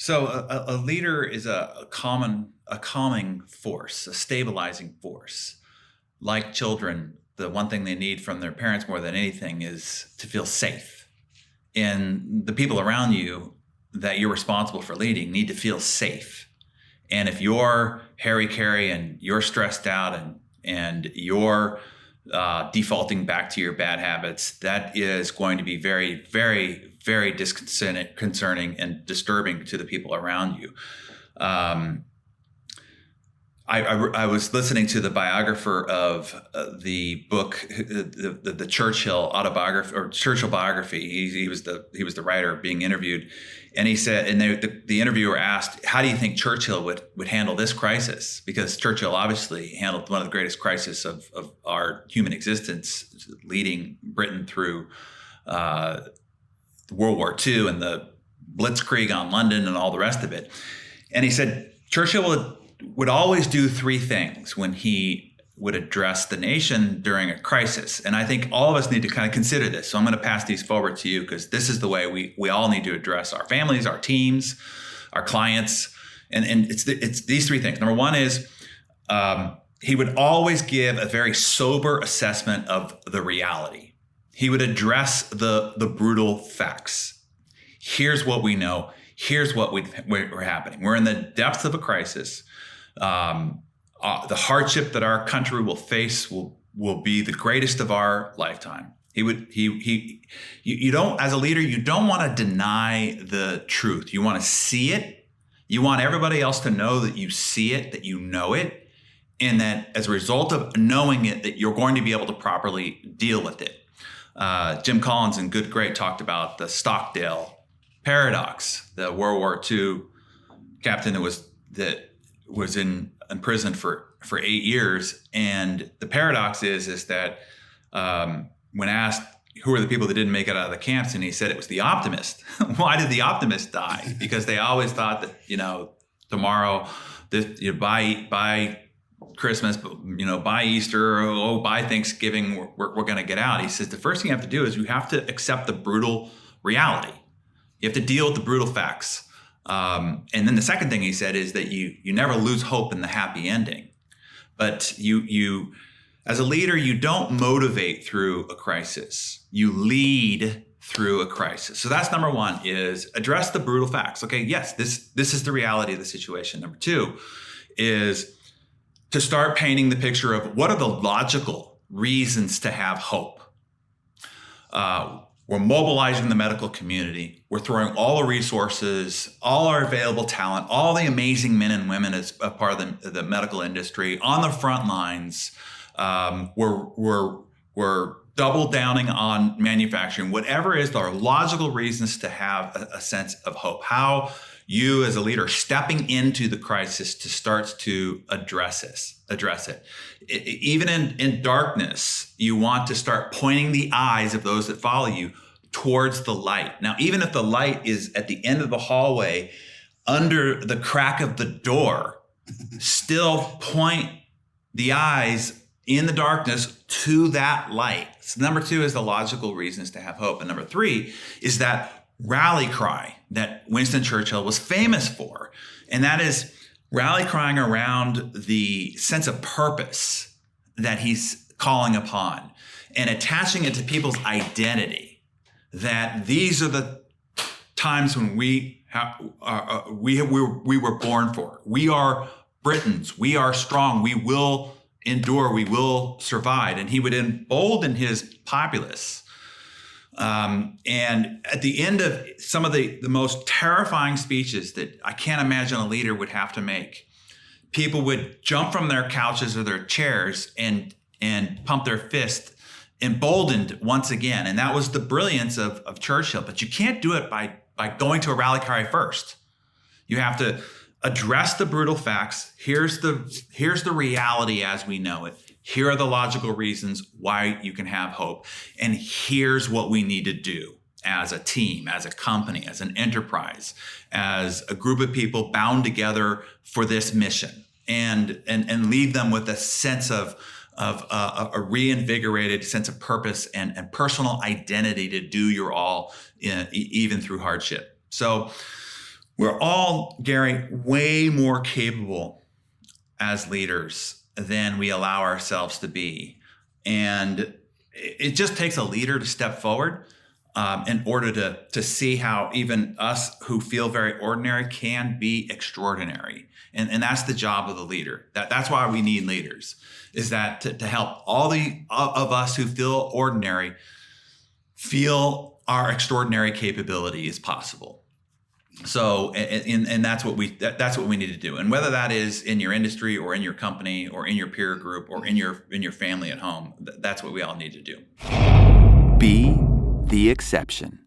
So a leader is a calming force, a stabilizing force. Like children, the one thing they need from their parents more than anything is to feel safe. And the people around you that you're responsible for leading need to feel safe. And if you're Harry and you're stressed out and you're defaulting back to your bad habits, that is going to be very, very, very disconcerting and disturbing to the people around you. I was listening to the biographer of the book, the Churchill autobiography or Churchill biography. He was the writer being interviewed, and he said, and the interviewer asked, "How do you think Churchill would handle this crisis?" Because Churchill obviously handled one of the greatest crises of our human existence, leading Britain through World War II and the Blitzkrieg on London and all the rest of it. And he said Churchill would always do three things when he would address the nation during a crisis. And I think all of us need to kind of consider this. So I'm going to pass these forward to you because this is the way we all need to address our families, our teams, our clients. And it's these three things. Number one is he would always give a very sober assessment of the reality. He would address the brutal facts. Here's what we know. Here's what we're happening. We're in the depths of a crisis. The hardship that our country will face will be the greatest of our lifetime. You don't, as a leader, you don't want to deny the truth. You want to see it. You want everybody else to know that you see it, that you know it, and that as a result of knowing it, that you're going to be able to properly deal with it. Jim Collins in Good Great talked about the Stockdale paradox, the World War II captain that was in prison for 8 years. And the paradox is that when asked who are the people that didn't make it out of the camps, and he said it was the optimist. Why did the optimist die? Because they always thought that, tomorrow, by Christmas, by Easter, or by Thanksgiving, we're going to get out. He says the first thing you have to do is you have to accept the brutal reality. You have to deal with the brutal facts. And then the second thing he said is that you never lose hope in the happy ending. But you as a leader, you don't motivate through a crisis. You lead through a crisis. So that's number one, is address the brutal facts. Okay, yes, this is the reality of the situation. Number two is to start painting the picture of what are the logical reasons to have hope. We're mobilizing the medical community. We're throwing all the resources, all our available talent, all the amazing men and women as a part of the medical industry on the front lines. We're double downing on manufacturing. Whatever is our logical reasons to have a sense of hope. How you as a leader are stepping into the crisis to start to address it. Even in darkness, you want to start pointing the eyes of those that follow you towards the light. Now, even if the light is at the end of the hallway, under the crack of the door, still point the eyes in the darkness to that light. So number two is the logical reasons to have hope. And number three is that rally cry that Winston Churchill was famous for. And that is rally crying around the sense of purpose that he's calling upon and attaching it to people's identity, that these are the times when we were born for. We are Britons. We are strong. We will endure. We will survive. And he would embolden his populace. And at the end of some of the most terrifying speeches that I can't imagine a leader would have to make, people would jump from their couches or their chairs and pump their fist, emboldened once again. And that was the brilliance of Churchill. But you can't do it by going to a rally cry first. You have to address the brutal facts. Here's the reality as we know it. Here are the logical reasons why you can have hope. And here's what we need to do as a team, as a company, as an enterprise, as a group of people bound together for this mission, and leave them with a sense of a reinvigorated sense of purpose and personal identity to do your all, even through hardship. So We're all, Gary, way more capable as leaders than we allow ourselves to be. And it just takes a leader to step forward in order to see how even us who feel very ordinary can be extraordinary. And that's the job of the leader. That's why we need leaders, is that to help all of us who feel ordinary feel our extraordinary capability is possible. So, and that's what we need to do. And whether that is in your industry or in your company or in your peer group or in your family at home, that's what we all need to do. Be the exception.